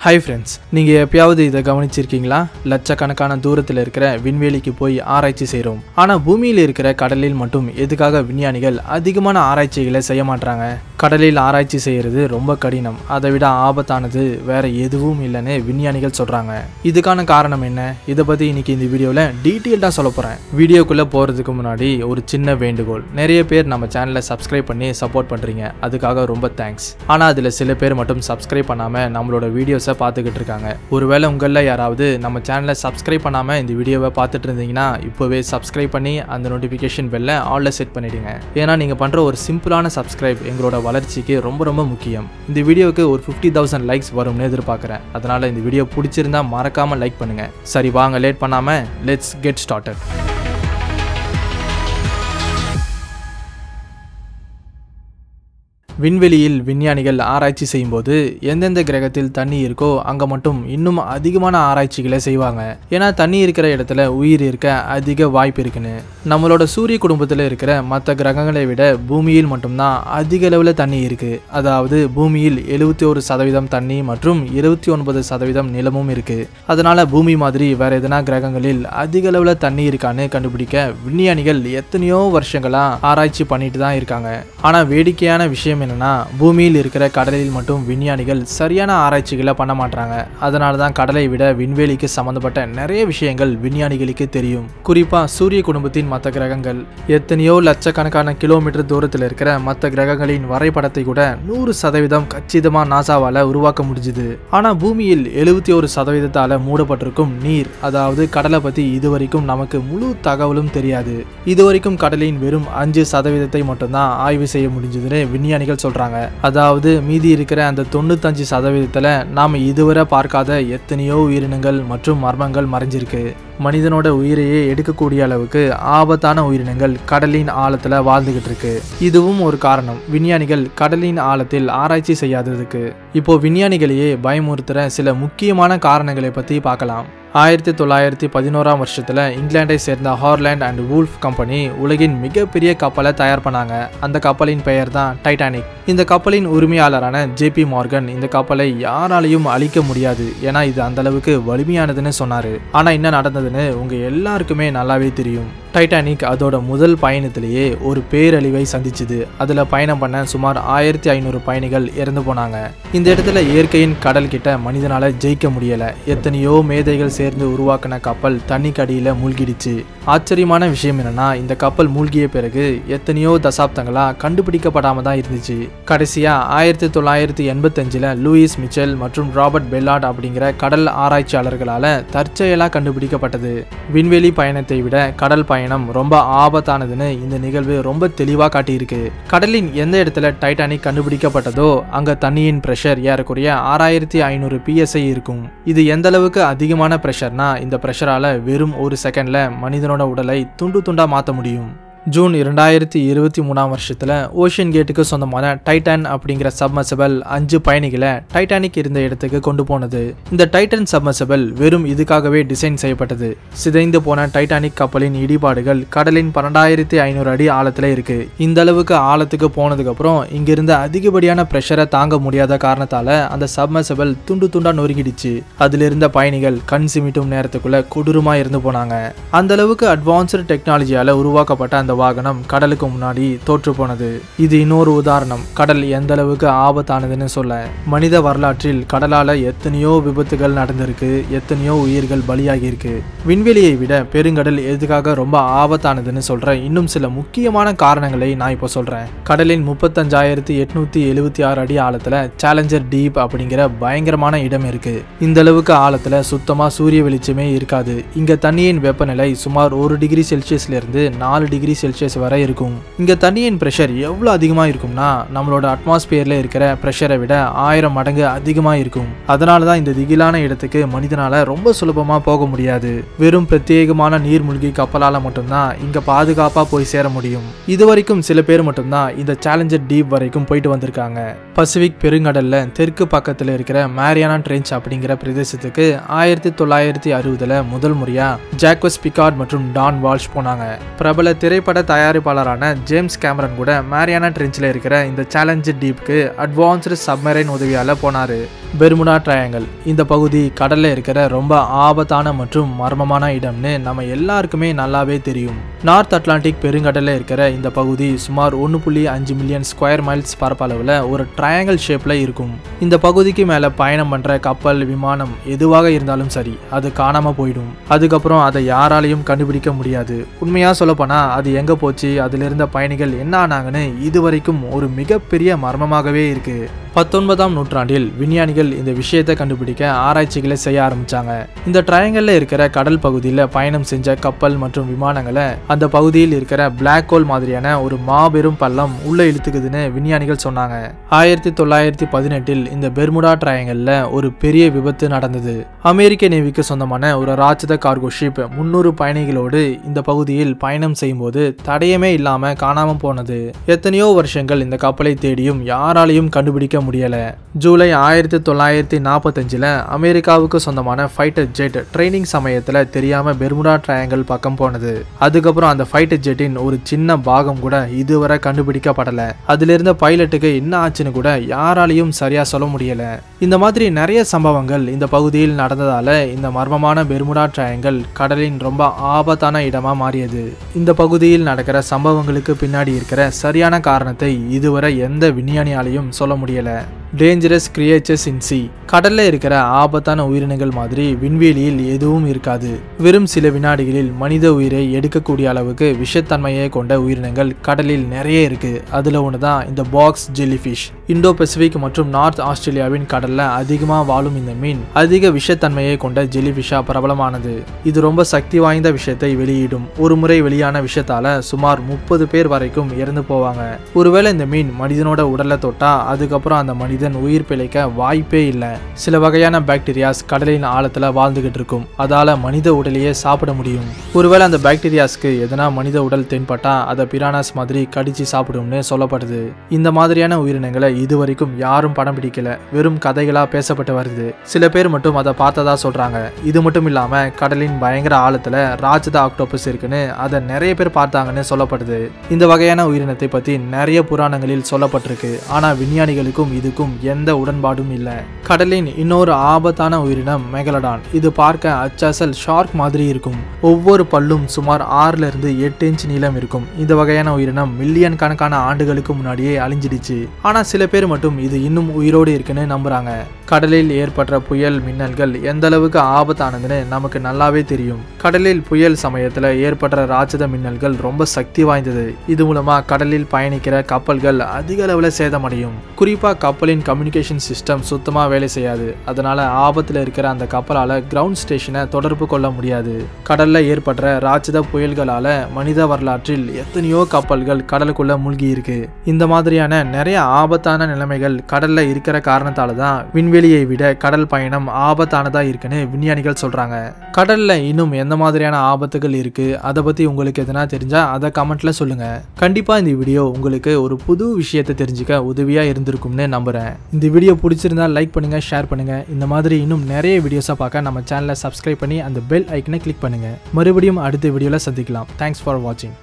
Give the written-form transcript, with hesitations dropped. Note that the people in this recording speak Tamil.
Hi friends, நீங்க எப்பயாவது இத கவனிச்சிருக்கீங்களா? லட்சக்கணக்கான தூரத்துல இருக்கிற விண்வெளிக்கு போய் ஆராய்ச்சி செய்றோம். ஆனா பூமியில இருக்கிற கடலில் மட்டும் எதுக்காக விஞ்ஞானிகள் அதிகமான ஆராய்ச்சிகளை செய்ய மாட்டாங்க? கடலில் ஆராய்ச்சி செய்யறது ரொம்ப கடினம். அதை விட ஆபத்தானது வேற எதுவும் இல்லைன்னு விஞ்ஞானிகள் சொல்றாங்க. இதுக்கான காரணம் என்ன? இத பத்தி இன்னைக்கு இந்த வீடியோல டீடைல்டா சொல்லப் போறேன். வீடியோக்குள்ள போறதுக்கு முன்னாடி ஒரு சின்ன வேண்டுகோள். நிறைய பேர் நம்ம சேனலை சப்ஸ்கிரைப் பண்ணி சப்போர்ட் பண்றீங்க. அதுக்காக ரொம்ப தேங்க்ஸ். ஆனா அதுல சில பேர் மட்டும் சப்ஸ்கிரைப் பண்ணாம நம்மளோட வீடியோஸ் பார்த்துக்கிட்டு இருக்காங்க. ஒருவேளை உங்களில் யாராவது நம்ம சேனலை சப்ஸ்கிரைப் பண்ணாமல் இந்த வீடியோவை பார்த்துட்டு இருந்தீங்கன்னா இப்போவே சப்ஸ்கிரைப் பண்ணி அந்த நோட்டிஃபிகேஷன் பெல்லை ஆல்ல செட் பண்ணிடுங்க. ஏன்னா நீங்கள் பண்ணுற ஒரு சிம்பிளான சப்ஸ்கிரைப் எங்களோட வளர்ச்சிக்கு ரொம்ப ரொம்ப முக்கியம். இந்த வீடியோவுக்கு ஒரு 50,000 லைக்ஸ் வரும்னு எதிர்பார்க்குறேன். அதனால் இந்த வீடியோ பிடிச்சிருந்தா மறக்காமல் லைக் பண்ணுங்கள். சரி வாங்க லேட் பண்ணாமல் லெட்ஸ் கெட் ஸ்டார்டட். விண்வெளியில் விஞ்ஞானிகள் ஆராய்ச்சி செய்யும்போது எந்தெந்த கிரகத்தில் தண்ணி இருக்கோ அங்கே மட்டும் இன்னும் அதிகமான ஆராய்ச்சிகளை செய்வாங்க. ஏன்னா தண்ணி இருக்கிற இடத்துல உயிர் இருக்க அதிக வாய்ப்பு இருக்குன்னு. நம்மளோட சூரிய குடும்பத்தில் இருக்கிற மற்ற கிரகங்களை விட பூமியில் மட்டும்தான் அதிக அளவில் தண்ணி இருக்கு. அதாவது பூமியில் 71% தண்ணி மற்றும் 29% நிலமும் இருக்கு. அதனால பூமி மாதிரி வேற எதனா கிரகங்களில் அதிக அளவில் தண்ணி இருக்கான்னு கண்டுபிடிக்க விஞ்ஞானிகள் எத்தனையோ வருஷங்களா ஆராய்ச்சி பண்ணிட்டு தான் இருக்காங்க. ஆனா வேடிக்கையான விஷயம் என்னன்னா பூமியில் இருக்கிற கடலில் மட்டும் விஞ்ஞானிகள் சரியான ஆராய்ச்சிகளை பண்ண மாட்டாங்க. அதனால தான் கடலை விட விண்வெளிக்கு சம்பந்தப்பட்ட நிறைய விஷயங்கள் விஞ்ஞானிகளுக்கு தெரியும். குறிப்பா சூரிய குடும்பத்தின் மற்ற கிரகங்கள் எத்தனையோ லட்சக்கணக்கான கிலோமீட்டர் தூரத்தில் இருக்கிற மற்ற கிரகங்களின் வரைபடத்தை கூட 100% கச்சிதமா நாசாவால உருவாக்க முடிஞ்சுது. ஆனா பூமியில் 71% மூடப்பட்டிருக்கும் நீர், அதாவது கடலை பத்தி இதுவரைக்கும் நமக்கு முழு தகவலும் தெரியாது. இதுவரைக்கும் கடலின் வெறும் 5% மட்டும்தான் ஆய்வு செய்ய முடிஞ்சதுன்னு விஞ்ஞானிகள் சொல்றாங்க. அதாவது மீதி இருக்கிற அந்த 95% நாம இதுவரை பார்க்காத எத்தனையோ உயிரினங்கள் மற்றும் மர்மங்கள் மறைஞ்சிருக்கு. மனிதனோட உயிரையே எடுக்கக்கூடிய அளவுக்கு ஆபத்தான உயிரினங்கள் கடலின் ஆழத்துல வாழ்ந்துகிட்டு இருக்கு. இதுவும் ஒரு காரணம் விஞ்ஞானிகள் கடலின் ஆழத்தில் ஆராய்ச்சி செய்யாததுக்கு. இப்போ விஞ்ஞானிகளையே பயமுறுத்துற சில முக்கியமான காரணங்களை பத்தி பார்க்கலாம். 1911 வருஷத்துல இங்கிலாண்டை சேர்ந்த ஹார்லாண்ட் அண்ட் வூல்ஃப் கம்பெனி உலகின் மிகப்பெரிய கப்பலை தயார் பண்ணாங்க. அந்த கப்பலின் பெயர் தான் டைட்டானிக். இந்த கப்பலின் உரிமையாளரான JP மார்கன் இந்த கப்பலை யாராலையும் அழிக்க முடியாது, ஏன்னா இது அந்த அளவுக்கு வலிமையானதுன்னு சொன்னாரு. ஆனா என்ன நடந்ததுன்னு உங்க எல்லாருக்குமே நல்லாவே தெரியும். டைட்டானிக் அதோட முதல் பயணத்திலேயே ஒரு பேரழிவை சந்திச்சுது. அதுல பயணம் பண்ண சுமார் 1500 பயணிகள் இறந்து போனாங்க. இந்த இடத்துல இயற்கையின் கடல் கிட்ட மனிதனால ஜெயிக்க முடியல. எத்தனையோ மேதைகள் சேர்ந்து உருவாக்கின கப்பல் தண்ணிக்கு அடியில மூழ்கிடுச்சு. ஆச்சரியமான விஷயம் என்னன்னா இந்த கப்பல் மூழ்கிய பிறகு எத்தனையோ தசாப்தங்களா கண்டுபிடிக்கப்படாம தான் இருந்துச்சு. கடைசியா 1985ல லூயிஸ் மிச்சல் மற்றும் ராபர்ட் பெல்லார்ட் அப்படிங்கிற கடல் ஆராய்ச்சியாளர்களால தற்செயலா கண்டுபிடிக்கப்பட்டது. விண்வெளி பயணத்தை விட கடல் பயணம் ரொம்ப ஆபத்தானதுன்னு இந்த நிகழ்வு ரொம்ப தெளிவா காட்டியிருக்கு. கடலின் எந்த இடத்துல டைட்டானிக் கண்டுபிடிக்கப்பட்டதோ அங்க தண்ணியின் பிரஷர் ஏறக்குறைய 6500 PSI இருக்கும். இது எந்த அளவுக்கு அதிகமான பிரஷர்னா இந்த பிரஷரால வெறும் ஒரு செகண்ட்ல மனிதனோட உடலை துண்டு துண்டா மாற்ற முடியும். ஜூன் 2023 வருஷத்துல ஓஷன் கேட்டுக்கு சொந்தமான டைட்டன் அப்படிங்கிற சப்மர்சிபிள் 5 பயணிகளை டைட்டானிக் இருந்த இடத்துக்கு கொண்டு போனது. இந்த டைட்டன் சப்மர்சிபிள் வெறும் இதுக்காகவே டிசைன் செய்யப்பட்டது. சிதைந்து போன டைட்டானிக் கப்பலின் இடிபாடுகள் கடலின் 12,500 அடி ஆழத்துல இருக்கு. இந்த அளவுக்கு ஆழத்துக்கு போனதுக்கு அப்புறம் இங்கிருந்த அதிகப்படியான பிரஷரை தாங்க முடியாத காரணத்தால அந்த சப்மர்சிபிள் துண்டு துண்டா நொறுங்கிடுச்சு. அதுல இருந்த பயணிகள் கண் சிமிட்டும் நேரத்துக்குள்ள கொடூரமா இருந்து போனாங்க. அந்த அளவுக்கு அட்வான்ஸ்டு டெக்னாலஜியால உருவாக்கப்பட்ட வாகனம் கடலுக்கு முன்னாடி தோற்று போனது. இது இன்னொரு உதாரணம் கடல் எந்த அளவுக்கு ஆபத்தானதுன்னு சொல்ல. மனித வரலாற்றில் கடலால எத்தனையோ விபத்துகள் நடந்திருக்கு, எத்தனையோ உயிர்கள் பலியாகி இருக்கு. விண்வெளியை விட பெருங்கடல் எதுக்காக ரொம்ப ஆபத்தானதுன்னு சொல்ற இன்னும் சில முக்கியமான காரணங்களை நான் இப்போ சொல்றேன். கடலின் 35,876 அடி ஆழத்துல சேலஞ்சர் டீப் அப்படிங்கிற பயங்கரமான இடம் இருக்கு. இந்த அளவுக்கு ஆழத்துல சுத்தமா சூரிய வெளிச்சமே இருக்காது. இங்க தண்ணியின் வெப்பநிலை சுமார் 1 டிகிரி செல்சியஸ்ல இருந்து 4 டிகிரி செல்சியஸ் வரை இருக்கும். இங்க தண்ணியின் பிரஷர் எவ்வளவு அதிகமா இருக்கும்னா நம்மளோட அட்மாஸ்பியர்ல இருக்கிற பிரஷரை விட 1000 மடங்கு அதிகமா இருக்கும். அதனாலதான் இந்த திகிலான இடத்துக்கு மனிதனால ரொம்ப சுலபமா போக முடியாது. வெறும் பிரத்யேகமான நீர்மூழ்கி கப்பலால மட்டும்தான் இங்க பாதுகாப்பா போய் சேர முடியும். இதுவரைக்கும் சில பேர் மட்டும்தான் இந்த சேலஞ்சர் டீப் வரைக்கும் போயிட்டு வந்திருக்காங்க. பசிபிக் பெருங்கடல்ல தெற்கு பக்கத்துல இருக்கிற மேரியானா ட்ரென்ச் அப்படிங்கிற பிரதேசத்துக்கு 1960ல முதல் முறையா ஜாக்வஸ் பிகார்ட் மற்றும் டான் வால்ஷ் போனாங்க. பிரபல திரைப்பட தயாரிப்பாளரான ஜேம்ஸ் கேமரன் கூட மேரியானா ட்ரென்ச்ல இருக்கிற இந்த சேலஞ்சர் டீப்க்கு அட்வான்ஸ்டு சப்மரைன் உதவியால போனாரு. பெர்முடா ட்ரையாங்கிள் இந்த பகுதி கடல்ல இருக்கிற ரொம்ப ஆபத்தான மற்றும் மர்மமான இடம்னு நம்ம எல்லாருக்குமே நல்லாவே தெரியும். நார்த் அட்லாண்டிக் பெருங்கடல்ல இருக்கிற இந்த பகுதி சுமார் 1.5 மில்லியன் ஸ்கொயர் மைல்ஸ் பரப்பளவுல ஒரு ட்ரையாங்கிள் ஷேப்ல இருக்கும். இந்த பகுதிக்கு மேல பயணம் பண்ற கப்பல், விமானம் எதுவாக இருந்தாலும் சரி, அது காணாம போயிடும். அதுக்கப்புறம் அதை யாராலையும் கண்டுபிடிக்க முடியாது. உண்மையா சொல்லப்போனா அது எங்க போச்சு, அதுல இருந்த பயணிகள் என்ன ஆனாங்கன்னு இதுவரைக்கும் ஒரு மிகப்பெரிய மர்மமாகவே இருக்கு. 19ஆம் நூற்றாண்டில் விஞ்ஞானிகள் இந்த விஷயத்தை கண்டுபிடிக்க ஆராய்ச்சிகளை செய்ய ஆரம்பிச்சாங்க. இந்த ட்ரையாங்கிள்ல இருக்கிற கடல் பகுதியில் பயணம் செஞ்ச கப்பல் மற்றும் விமானங்களை அந்த பகுதியில் இருக்கிற பிளாக் ஹோல் மாதிரியான ஒரு மாபெரும் பள்ளம் உள்ள இழுத்துக்குதுன்னு விஞ்ஞானிகள் சொன்னாங்க. 1918இல் இந்த பெர்முடா ட்ரையாங்கிள்ல ஒரு பெரிய விபத்து நடந்தது. அமெரிக்க நேவிக்கு சொந்தமான ஒரு ராட்சத கார்கோ ஷிப் 300 பயணிகளோடு இந்த பகுதியில் பயணம் செய்யும் போது தடயமே இல்லாம காணாம போனது. எத்தனையோ வருஷங்கள் இந்த கப்பலை தேடியும் யாராலையும் கண்டுபிடிக்க முடியல. ஜூலை 1945ல அமெரிக்காவுக்கு சொந்தமான ஃபைட்டர் ஜெட் ட்ரைனிங் சமயத்துல தெரியாம பெர்முடா ட்ரையாங்கிள் பக்கம் போனது. அதுக்கப்புறம் அந்த ஃபைட்டர் ஜெட்டின் ஒரு சின்ன பாகம் கூட இதுவரை கண்டுபிடிக்கப்படல. அதுல இருந்த பைலட்டுக்கு என்ன ஆச்சுன்னு கூட யாராலையும் சரியா சொல்ல முடியல. இந்த மாதிரி நிறைய சம்பவங்கள் இந்த பகுதியில் நடந்ததால இந்த மர்மமான பெர்முடா ட்ரையாங்கிள் கடலின் ரொம்ப ஆபத்தான இடமா மாறியது. இந்த பகுதியில் நடக்கிற சம்பவங்களுக்கு பின்னாடி இருக்கிற சரியான காரணத்தை இதுவரை எந்த விஞ்ஞானியாலையும் சொல்ல முடியல. டேஞ்சரஸ் கிரியேச்சர்ஸ் இன் சி கடல்ல இருக்கிற ஆபத்தான உயிரினங்கள் மாதிரி விண்வெளியில் எதுவும் இருக்காது. வெறும் சில வினாடிகளில் மனித உயிரை எடுக்கக்கூடிய அளவுக்கு விஷத்தன்மையை கொண்ட உயிரினங்கள் கடலில் நிறைய இருக்கு. அதுல ஒண்ணுதான் இந்த பாக்ஸ் ஜெல்லிஃபிஷ். இந்தோ பசிபிக் மற்றும் நார்த் ஆஸ்திரேலியாவின் கடல்ல அதிகமா வாழும் இந்த மீன் அதிக விஷத்தன்மையை கொண்ட ஜெல்லிஃபிஷா பிரபலமானது. இது ரொம்ப சக்தி வாய்ந்த விஷத்தை வெளியிடும். ஒரு முறை வெளியான விஷத்தால சுமார் 30 பேர் வரைக்கும் இறந்து போவாங்க. ஒருவேளை இந்த மீன் மனிதனோட உடலை தொட்டா அதுக்கப்புறம் அந்த மனிதன் உயிர் பிழைக்க வாய்ப்பே இல்லை. சில வகையான பாக்டீரியாஸ் கடலின் ஆழத்துல வாழ்ந்துகிட்டு இருக்கும். அதால மனித உடலையே சாப்பிட முடியும். ஒருவேளை அந்த பாக்டீரியாஸ்க்கு எதனா மனித உடல் தென்பட்டா அதை பிரானாஸ் மாதிரி கடிச்சு சாப்பிடும்னு சொல்லப்படுது. இந்த மாதிரியான உயிரினங்களை இதுவரைக்கும் யாரும் படம் பிடிக்கல. வெறும் கதைகளா பேசப்பட்டு வருது. சில பேர் மட்டும் அதை பார்த்ததா சொல்றாங்க. இது மட்டும் இல்லாம கடலின் பயங்கர ஆழத்துல ராட்சத ஆக்டோபஸ் இருக்குன்னு அதை நிறைய பேர் பார்த்தாங்கன்னு சொல்லப்படுது. இந்த வகையான உயிரினத்தை பத்தி நிறைய புராணங்களில் சொல்லப்பட்டிருக்கு. ஆனா விஞ்ஞானிகளுக்கும் இதுக்கும் எந்த உடன்பாடும் இல்லை. கடலின் இன்னொரு ஆபத்தான உயிரினம் மெகலடான். இது பார்க்க அச்சாசல் ஷார்க் மாதிரி இருக்கும். ஒவ்வொரு பல்லும் சுமார் 6 இருந்து 8 இன்ச் நீளம் இருக்கும். இந்த வகையான உயிரினம் மில்லியன் கணக்கான ஆண்டுகளுக்கு முன்னாடியே அழிஞ்சிடுச்சு. ஆனா சில பேர் மட்டும் இது இன்னும் உயிரோடு இருக்குன்னு நம்புறாங்க. கடலில் ஏற்பட்ட புயல், மின்னல்கள் எந்த அளவுக்கு ஆபத்தானதுன்னு நமக்கு நல்லாவே தெரியும். கடலில் புயல் சமயத்துல ஏற்பட்ட ராட்சத மின்னல்கள் ரொம்ப சக்தி வாய்ந்தது. இது மூலமா கடலில் பயணிக்கிற கப்பல்கள் அதிக அளவுல சேதமடையும். குறிப்பா கப்பலின் கம்யூனிகேஷன் சிஸ்டம் சுத்தமா வேலை செய்யாது. அதனால ஆபத்துல இருக்கிற அந்த கப்பலால கிரவுண்ட் ஸ்டேஷனை தொடர்பு கொள்ள முடியாது. கடல்ல ஏற்பட்ட ராட்சத புயல்களால மனித வரலாற்றில் எத்தனையோ கப்பல்கள் கடலுக்குள்ள மூழ்கி இருக்கு. இந்த மாதிரியான நிறைய ஆபத்தான நிலைமைகள் கடல்ல இருக்கிற காரணத்தால தான் விண்வெளியை விட கடல் பயணம் ஆபத்தானதா இருக்குன்னு விஞ்ஞானிகள் சொல்றாங்க. கடல்ல இன்னும் எந்த மாதிரியான ஆபத்துகள் இருக்கு, அதை பத்தி உங்களுக்கு எதனா தெரிஞ்சா அதை கமெண்ட்ல சொல்லுங்க. கண்டிப்பா இந்த வீடியோ உங்களுக்கு ஒரு புது விஷயத்தை தெரிஞ்சுக்க உதவியா இருந்திருக்கும்னு நம்புறேன். இந்த வீடியோ பிடிச்சிருந்தா லைக் பண்ணுங்க, ஷேர் பண்ணுங்க. இந்த மாதிரி இன்னும் நிறைய வீடியோஸை பார்க்க நம்ம சேனலை சப்ஸ்கிரைப் பண்ணி அந்த பெல் ஐக்கனை கிளிக் பண்ணுங்க. மறுபடியும் அடுத்த வீடியோல சந்திக்கலாம். தேங்க்ஸ் ஃபார் வாட்சிங்.